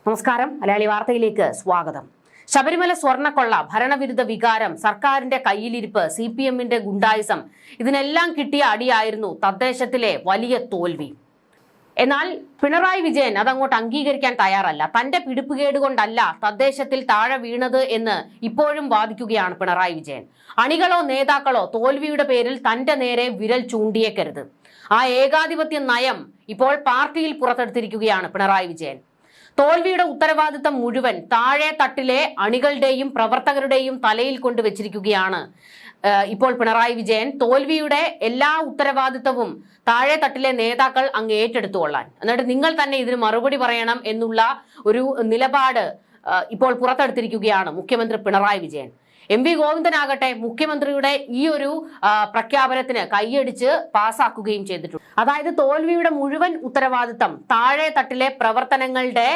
നമസ്കാരം. മലയാളി വാർത്തയിലേക്ക് സ്വാഗതം. ശബരിമല സ്വർണ്ണക്കൊള്ള, ഭരണവിരുദ്ധ വികാരം, സർക്കാരിന്റെ കയ്യിലിരിപ്പ്, CPM-ന്റെ ഗുണ്ടായിസം, ഇതിനെല്ലാം കിട്ടിയ അടിയായിരുന്നു തദ്ദേശത്തിലെ വലിയ തോൽവി. എന്നാൽ പിണറായി വിജയൻ അതങ്ങോട്ട് അംഗീകരിക്കാൻ തയ്യാറല്ല. തന്റെ പിടിപ്പുകേട് കൊണ്ടല്ല തദ്ദേശത്തിൽ താഴെ വീണത് എന്ന് ഇപ്പോഴും വാദിക്കുകയാണ് പിണറായി വിജയൻ. അണികളോ നേതാക്കളോ തോൽവിയുടെ പേരിൽ തന്റെ നേരെ വിരൽ ചൂണ്ടിയേക്കരുത്. ആ ഏകാധിപത്യ നയം ഇപ്പോൾ പാർട്ടിയിൽ പുറത്തെടുത്തിരിക്കുകയാണ് പിണറായി വിജയൻ. തോൽവിയുടെ ഉത്തരവാദിത്തം മുഴുവൻ താഴെ തട്ടിലെ അണികളുടെയും പ്രവർത്തകരുടെയും തലയിൽ കൊണ്ടുവച്ചിരിക്കുകയാണ് ഇപ്പോൾ പിണറായി വിജയൻ. തോൽവിയുടെ എല്ലാ ഉത്തരവാദിത്തവും താഴെ തട്ടിലെ നേതാക്കൾ അങ്ങ് ഏറ്റെടുത്തുകൊള്ളാൻ, എന്നിട്ട് നിങ്ങൾ തന്നെ ഇതിന് മറുപടി പറയണം എന്നുള്ള ഒരു നിലപാട് ഇപ്പോൾ പുറത്തെടുത്തിരിക്കുകയാണ് മുഖ്യമന്ത്രി പിണറായി വിജയൻ. MV ഗോവിന്ദനാകട്ടെ മുഖ്യമന്ത്രിയുടെ ഈ ഒരു പ്രഖ്യാപനത്തിന് കൈയടിച്ച് പാസ്സാക്കുകയും ചെയ്തിട്ടുണ്ട്. അതായത് തോൽവിയുടെ മുഴുവൻ ഉത്തരവാദിത്തം താഴെ തട്ടിലെ പ്രവർത്തനങ്ങളുടെ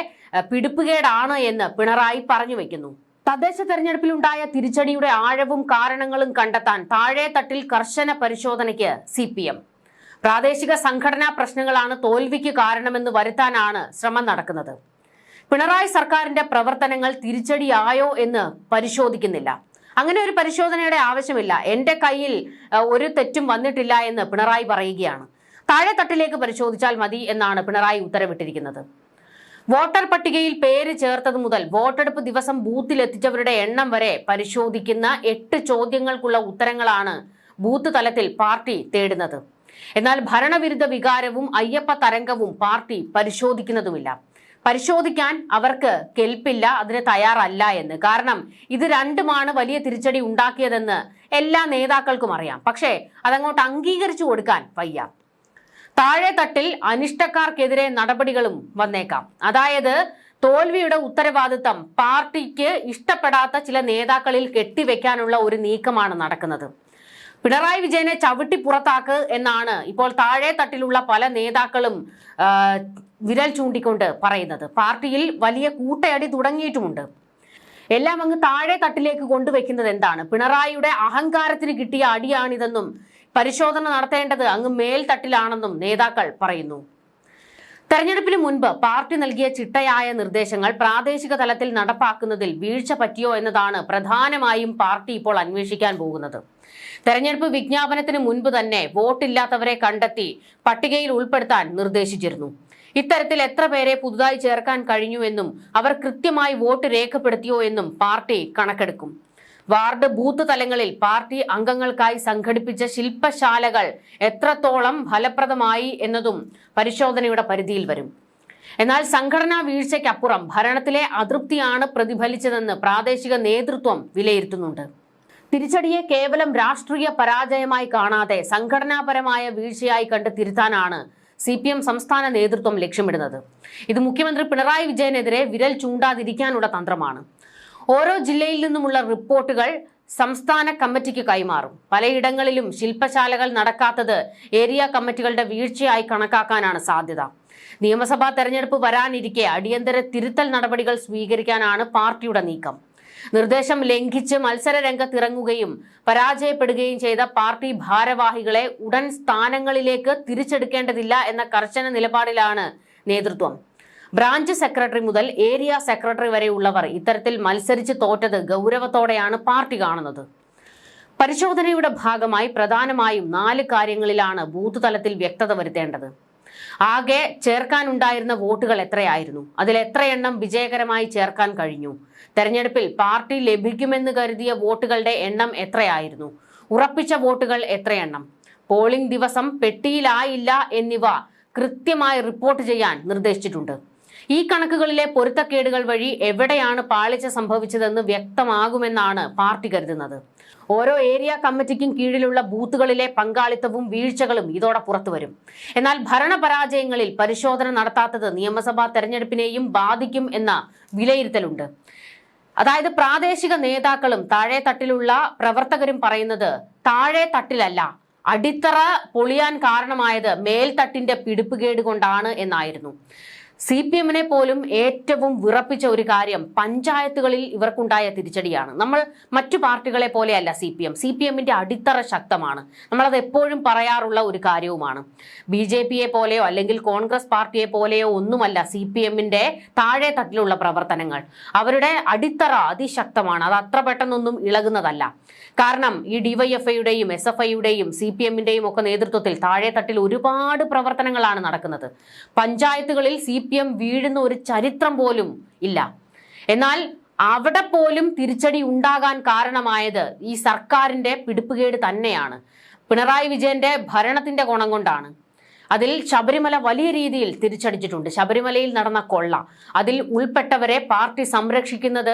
പിടിപ്പുകേടാണ് എന്ന് പിണറായി പറഞ്ഞു വെക്കുന്നു. തദ്ദേശ തെരഞ്ഞെടുപ്പിലുണ്ടായ തിരിച്ചടിയുടെ ആഴവും കാരണങ്ങളും കണ്ടെത്താൻ താഴെ തട്ടിൽ കർശന പരിശോധനയ്ക്ക് CPM. പ്രാദേശിക സംഘടനാ പ്രശ്നങ്ങളാണ് തോൽവിക്ക് കാരണമെന്ന് വരുത്താനാണ് ശ്രമം നടക്കുന്നത്. പിണറായി സർക്കാരിന്റെ പ്രവർത്തനങ്ങൾ തിരിച്ചടിയായോ എന്ന് പരിശോധിക്കുന്നില്ല. അങ്ങനെ ഒരു പരിശോധനയുടെ ആവശ്യമില്ല. എന്റെ കയ്യിൽ ഒരു തെറ്റും വന്നിട്ടില്ല എന്ന് പിണറായി പറയുകയാണ്. താഴെ തട്ടിലേക്ക് പരിശോധിച്ചാൽ മതി എന്നാണ് പിണറായി ഉത്തരവിട്ടിരിക്കുന്നത്. വോട്ടർ പട്ടികയിൽ പേര് ചേർത്തത് മുതൽ വോട്ടെടുപ്പ് ദിവസം ബൂത്തിലെത്തിച്ചവരുടെ എണ്ണം വരെ പരിശോധിക്കുന്ന 8 ചോദ്യങ്ങൾക്കുള്ള ഉത്തരങ്ങളാണ് ബൂത്ത് തലത്തിൽ പാർട്ടി തേടുന്നത്. എന്നാൽ ഭരണവിരുദ്ധ വികാരവും അയ്യപ്പ തരംഗവും പാർട്ടി പരിശോധിക്കുന്നതുമില്ല. പരിശോധിക്കാൻ അവർക്ക് കെൽപ്പില്ല, അതിന് തയ്യാറല്ല എന്ന്. കാരണം ഇത് രണ്ടുമാണ് വലിയ തിരിച്ചടി ഉണ്ടാക്കിയതെന്ന് എല്ലാ നേതാക്കൾക്കും അറിയാം. പക്ഷേ അതങ്ങോട്ട് അംഗീകരിച്ചു കൊടുക്കാൻ വയ്യ. താഴെ തട്ടിൽ അനിഷ്ടക്കാർക്കെതിരെ നടപടികളും വന്നേക്കാം. അതായത് തോൽവിയുടെ ഉത്തരവാദിത്തം പാർട്ടിക്ക് ഇഷ്ടപ്പെടാത്ത ചില നേതാക്കളിൽ കെട്ടിവെക്കാനുള്ള ഒരു നീക്കമാണ് നടക്കുന്നത്. പിണറായി വിജയനെ ചവിട്ടി പുറത്താക്ക് എന്നാണ് ഇപ്പോൾ താഴെ തട്ടിലുള്ള പല നേതാക്കളും വിരൽ ചൂണ്ടിക്കൊണ്ട് പറയുന്നത്. പാർട്ടിയിൽ വലിയ കൂട്ടയടി തുടങ്ങിയിട്ടുമുണ്ട്. എല്ലാം അങ്ങ് താഴെ തട്ടിലേക്ക് കൊണ്ടുവയ്ക്കുന്നത് എന്താണ്? പിണറായിയുടെ അഹങ്കാരത്തിന് കിട്ടിയ അടിയാണിതെന്നും പരിശോധന നടത്തേണ്ടത് അങ്ങ് മേൽത്തട്ടിലാണെന്നും നേതാക്കൾ പറയുന്നു. തെരഞ്ഞെടുപ്പിന് മുൻപ് പാർട്ടി നൽകിയ ചിട്ടയായ നിർദ്ദേശങ്ങൾ പ്രാദേശിക തലത്തിൽ നടപ്പാക്കുന്നതിൽ വീഴ്ച പറ്റിയോ എന്നതാണ് പ്രധാനമായും പാർട്ടി ഇപ്പോൾ അന്വേഷിക്കാൻ പോകുന്നത്. തെരഞ്ഞെടുപ്പ് വിജ്ഞാപനത്തിന് മുൻപ് തന്നെ വോട്ടില്ലാത്തവരെ കണ്ടെത്തി പട്ടികയിൽ ഉൾപ്പെടുത്താൻ നിർദ്ദേശിച്ചിരുന്നു. ഇത്തരത്തിൽ എത്ര പേരെ പുതുതായി ചേർക്കാൻ കഴിഞ്ഞുവെന്നും അവർ കൃത്യമായി വോട്ട് രേഖപ്പെടുത്തിയോ എന്നും പാർട്ടി കണക്കെടുക്കും. വാർഡ് ബൂത്ത് തലങ്ങളിൽ പാർട്ടി അംഗങ്ങൾക്കായി സംഘടിപ്പിച്ച ശില്പശാലകൾ എത്രത്തോളം ഫലപ്രദമായി എന്നതും പരിശോധനയുടെ പരിധിയിൽ വരും. എന്നാൽ സംഘടനാ വീഴ്ചയ്ക്കപ്പുറം ഭരണത്തിലെ അതൃപ്തിയാണ് പ്രതിഫലിച്ചതെന്ന് പ്രാദേശിക നേതൃത്വം വിലയിരുത്തുന്നുണ്ട്. തിരിച്ചടിയെ കേവലം രാഷ്ട്രീയ പരാജയമായി കാണാതെ സംഘടനാപരമായ വീഴ്ചയായി കണ്ട് തിരുത്താനാണ് CPM സംസ്ഥാന നേതൃത്വം ലക്ഷ്യമിടുന്നത്. ഇത് മുഖ്യമന്ത്രി പിണറായി വിജയനെതിരെ വിരൽ ചൂണ്ടാതിരിക്കാനുള്ള തന്ത്രമാണ്. ഓരോ ജില്ലയിൽ നിന്നുമുള്ള റിപ്പോർട്ടുകൾ സംസ്ഥാന കമ്മിറ്റിക്ക് കൈമാറും. പലയിടങ്ങളിലും ശില്പശാലകൾ നടക്കാത്തത് ഏരിയ കമ്മിറ്റികളുടെ വീഴ്ചയായി കണക്കാക്കാനാണ് സാധ്യത. നിയമസഭാ തെരഞ്ഞെടുപ്പ് വരാനിരിക്കെ അടിയന്തര തിരുത്തൽ നടപടികൾ സ്വീകരിക്കാനാണ് പാർട്ടിയുടെ നീക്കം. നിർദ്ദേശം ലംഘിച്ച് മത്സര രംഗത്തിറങ്ങുകയും പരാജയപ്പെടുകയും ചെയ്ത പാർട്ടി ഭാരവാഹികളെ ഉടൻ സ്ഥാനങ്ങളിലേക്ക് തിരിച്ചെടുക്കേണ്ടതില്ല എന്ന കർശന നിലപാടിലാണ് നേതൃത്വം. ബ്രാഞ്ച് സെക്രട്ടറി മുതൽ ഏരിയ സെക്രട്ടറി വരെയുള്ളവർ ഇത്തരത്തിൽ മത്സരിച്ച് തോറ്റത് ഗൗരവത്തോടെയാണ് പാർട്ടി കാണുന്നത്. പരിശോധനയുടെ ഭാഗമായി പ്രധാനമായും 4 കാര്യങ്ങളിലാണ് ബൂത്ത് തലത്തിൽ വ്യക്തത വരുത്തേണ്ടത്. ആകെ ചേർക്കാനുണ്ടായിരുന്ന വോട്ടുകൾ എത്രയായിരുന്നു? അതിൽ എത്രയെണ്ണം വിജയകരമായി ചേർക്കാൻ കഴിഞ്ഞു? തെരഞ്ഞെടുപ്പിൽ പാർട്ടി ലഭിക്കുമെന്ന് കരുതിയ വോട്ടുകളുടെ എണ്ണം എത്രയായിരുന്നു? ഉറപ്പിച്ച വോട്ടുകൾ എത്രയെണ്ണം? പോളിംഗ് ദിവസം പെട്ടിയിലായില്ല എന്നിവ കൃത്യമായി റിപ്പോർട്ട് ചെയ്യാൻ നിർദ്ദേശിച്ചിട്ടുണ്ട്. ഈ കണക്കുകളിലെ പൊരുത്തക്കേടുകൾ വഴി എവിടെയാണ് പാളിച്ച സംഭവിച്ചതെന്ന് വ്യക്തമാകുമെന്നാണ് പാർട്ടി കരുതുന്നത്. ഓരോ ഏരിയ കമ്മിറ്റിക്കും കീഴിലുള്ള ബൂത്തുകളിലെ പങ്കാളിത്തവും വീഴ്ചകളും ഇതോടെ പുറത്തുവരും. എന്നാൽ ഭരണപരാജയങ്ങളിൽ പരിശോധന നടത്താത്തത് നിയമസഭാ തെരഞ്ഞെടുപ്പിനെയും ബാധിക്കും എന്ന വിലയിരുത്തലുണ്ട്. അതായത് പ്രാദേശിക നേതാക്കളും താഴെ തട്ടിലുള്ള പ്രവർത്തകരും പറയുന്നത് താഴെ തട്ടിലല്ല, അടിത്തറ പൊളിയാൻ കാരണമായത് മേൽത്തട്ടിന്റെ പിടിപ്പുകേട് കൊണ്ടാണ് എന്നായിരുന്നു. CPM-നെ പോലും ഏറ്റവും വിറപ്പിച്ച ഒരു കാര്യം പഞ്ചായത്തുകളിൽ ഇവർക്കുണ്ടായ തിരിച്ചടിയാണ്. നമ്മൾ മറ്റു പാർട്ടികളെ പോലെയല്ല CPM-ന്റെ അടിത്തറ ശക്തമാണ്. നമ്മളത് എപ്പോഴും പറയാറുള്ള ഒരു കാര്യവുമാണ്. BJP-യെ പോലെയോ അല്ലെങ്കിൽ കോൺഗ്രസ് പാർട്ടിയെ പോലെയോ ഒന്നുമല്ല CPM-ന്റെ താഴെ തട്ടിലുള്ള പ്രവർത്തനങ്ങൾ. അവരുടെ അടിത്തറ അതിശക്തമാണ്. അത് അത്ര പെട്ടെന്നൊന്നും ഇളകുന്നതല്ല. കാരണം ഈ DYFI-യുടെയും SFI-യുടെയും CPM-ന്റെയും ഒക്കെ നേതൃത്വത്തിൽ താഴെ തട്ടിൽ ഒരുപാട് പ്രവർത്തനങ്ങളാണ് നടക്കുന്നത്. പഞ്ചായത്തുകളിൽ CPM വീഴുന്ന ഒരു ചരിത്രം പോലും ഇല്ല. എന്നാൽ അവിടെ പോലും തിരിച്ചടി ഉണ്ടാകാൻ കാരണമായത് ഈ സർക്കാരിന്റെ പിടിപ്പുകേട് തന്നെയാണ്. പിണറായി വിജയന്റെ ഭരണത്തിന്റെ ഗുണം കൊണ്ടാണ്. അതിൽ ശബരിമല വലിയ രീതിയിൽ തിരിച്ചടിച്ചിട്ടുണ്ട്. ശബരിമലയിൽ നടന്ന കൊള്ള, അതിൽ ഉൾപ്പെട്ടവരെ പാർട്ടി സംരക്ഷിക്കുന്നത്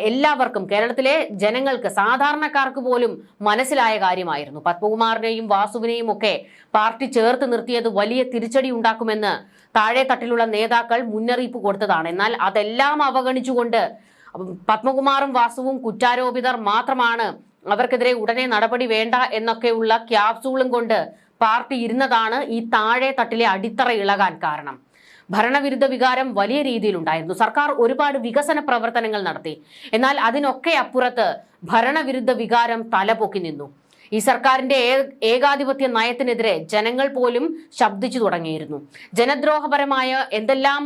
എല്ലാവർക്കും, കേരളത്തിലെ ജനങ്ങൾക്ക്, സാധാരണക്കാർക്ക് പോലും മനസ്സിലായ കാര്യമായിരുന്നു. പത്മകുമാറിനെയും വാസുവിനെയും ഒക്കെ പാർട്ടി ചേർത്ത് നിർത്തിയത് വലിയ തിരിച്ചടി ഉണ്ടാക്കുമെന്ന് താഴെ തട്ടിലുള്ള നേതാക്കൾ മുന്നറിയിപ്പ് കൊടുത്തതാണ്. എന്നാൽ അതെല്ലാം അവഗണിച്ചുകൊണ്ട് പത്മകുമാറും വാസുവും കുറ്റാരോപിതർ മാത്രമാണ്, അവർക്കെതിരെ ഉടനെ നടപടി വേണ്ട എന്നൊക്കെയുള്ള ക്യാപ്സൂളും കൊണ്ട് പാർട്ടി ഇരുന്നതാണ് ഈ താഴെ തട്ടിലെ അടിത്തറ ഇളകാൻ കാരണം. ഭരണവിരുദ്ധ വികാരം വലിയ രീതിയിലുണ്ടായിരുന്നു. സർക്കാർ ഒരുപാട് വികസന പ്രവർത്തനങ്ങൾ നടത്തി. എന്നാൽ അതിനൊക്കെ അപ്പുറത്ത് ഭരണവിരുദ്ധ വികാരം തലപൊക്കി നിന്നു. ഈ സർക്കാരിന്റെ ഏകാധിപത്യ നയത്തിനെതിരെ ജനങ്ങൾ പോലും ശബ്ദിച്ചു തുടങ്ങിയിരുന്നു. ജനദ്രോഹപരമായ എന്തെല്ലാം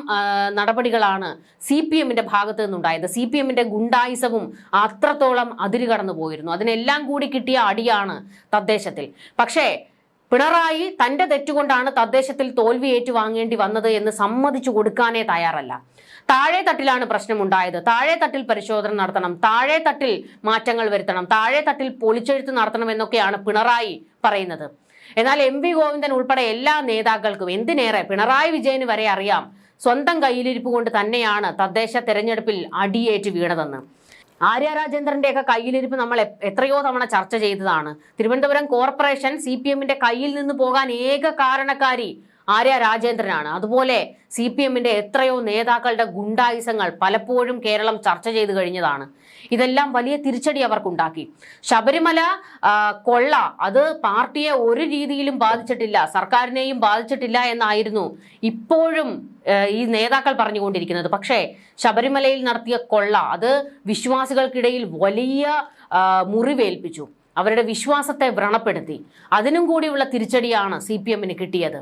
നടപടികളാണ് CPM-ന്റെ ഭാഗത്ത് നിന്നുണ്ടായത്. CPM-ന്റെ ഗുണ്ടായിസവും അത്രത്തോളം അതിരുകടന്നു പോയിരുന്നു. അതിനെല്ലാം കൂടി കിട്ടിയ അടിയാണ് തദ്ദേശത്തിൽ. പക്ഷേ പിണറായി തന്റെ തെറ്റുകൊണ്ടാണ് തദ്ദേശത്തിൽ തോൽവി ഏറ്റുവാങ്ങേണ്ടി വന്നത് എന്ന് സമ്മതിച്ചു കൊടുക്കാനേ തയ്യാറല്ല. താഴെ തട്ടിലാണ് പ്രശ്നമുണ്ടായത്. താഴെ തട്ടിൽ പരിശോധന നടത്തണം, താഴെ തട്ടിൽ മാറ്റങ്ങൾ വരുത്തണം, താഴെ തട്ടിൽ പൊളിച്ചെഴുത്ത് നടത്തണം എന്നൊക്കെയാണ് പിണറായി പറയുന്നത്. എന്നാൽ MV ഗോവിന്ദൻ ഉൾപ്പെടെ എല്ലാ നേതാക്കൾക്കും, എന്തിനേറെ പിണറായി വിജയന് വരെ അറിയാം സ്വന്തം കയ്യിലിരിപ്പ് കൊണ്ട് തന്നെയാണ് തദ്ദേശ തെരഞ്ഞെടുപ്പിൽ അടിയേറ്റ് വീണതെന്ന്. ആര്യ രാജേന്ദ്രന്റെയൊക്കെ കയ്യിലിരിപ്പ് നമ്മൾ എത്രയോ തവണ ചർച്ച ചെയ്തതാണ്. തിരുവനന്തപുരം കോർപ്പറേഷൻ CPM-ന്റെ കയ്യിൽ നിന്ന് പോകാൻ ഏക കാരണക്കാരി ആര്യ രാജേന്ദ്രനാണ്. അതുപോലെ CPM-ന്റെ എത്രയോ നേതാക്കളുടെ ഗുണ്ടായുസങ്ങൾ പലപ്പോഴും കേരളം ചർച്ച ചെയ്തു കഴിഞ്ഞതാണ്. ഇതെല്ലാം വലിയ തിരിച്ചടി അവർക്കുണ്ടാക്കി. ശബരിമല കൊള്ള അത് പാർട്ടിയെ ഒരു രീതിയിലും ബാധിച്ചിട്ടില്ല, സർക്കാരിനെയും ബാധിച്ചിട്ടില്ല എന്നായിരുന്നു ഇപ്പോഴും ഈ നേതാക്കൾ പറഞ്ഞുകൊണ്ടിരിക്കുന്നത്. പക്ഷേ ശബരിമലയിൽ നടത്തിയ കൊള്ള അത് വിശ്വാസികൾക്കിടയിൽ വലിയ മുറിവേൽപ്പിച്ചു, അവരുടെ വിശ്വാസത്തെ വ്രണപ്പെടുത്തി. അതിനും കൂടിയുള്ള തിരിച്ചടിയാണ് CPM-ന് കിട്ടിയത്.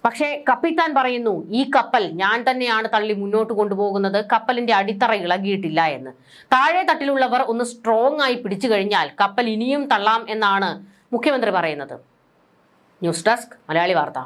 പക്ഷേ കപ്പിത്താൻ പറയുന്നു, ഈ കപ്പൽ ഞാൻ തന്നെയാണ് തള്ളി മുന്നോട്ട് കൊണ്ടുപോകുന്നത്, കപ്പലിന്റെ അടിത്തറ ഇളകിയിട്ടില്ല എന്ന്. താഴെ തട്ടിലുള്ളവർ ഒന്ന് സ്ട്രോങ് ആയി പിടിച്ചു കഴിഞ്ഞാൽ കപ്പൽ ഇനിയും തള്ളാം എന്നാണ് മുഖ്യമന്ത്രി പറയുന്നത്. ന്യൂസ് ഡെസ്ക് മലയാളി വാർത്ത.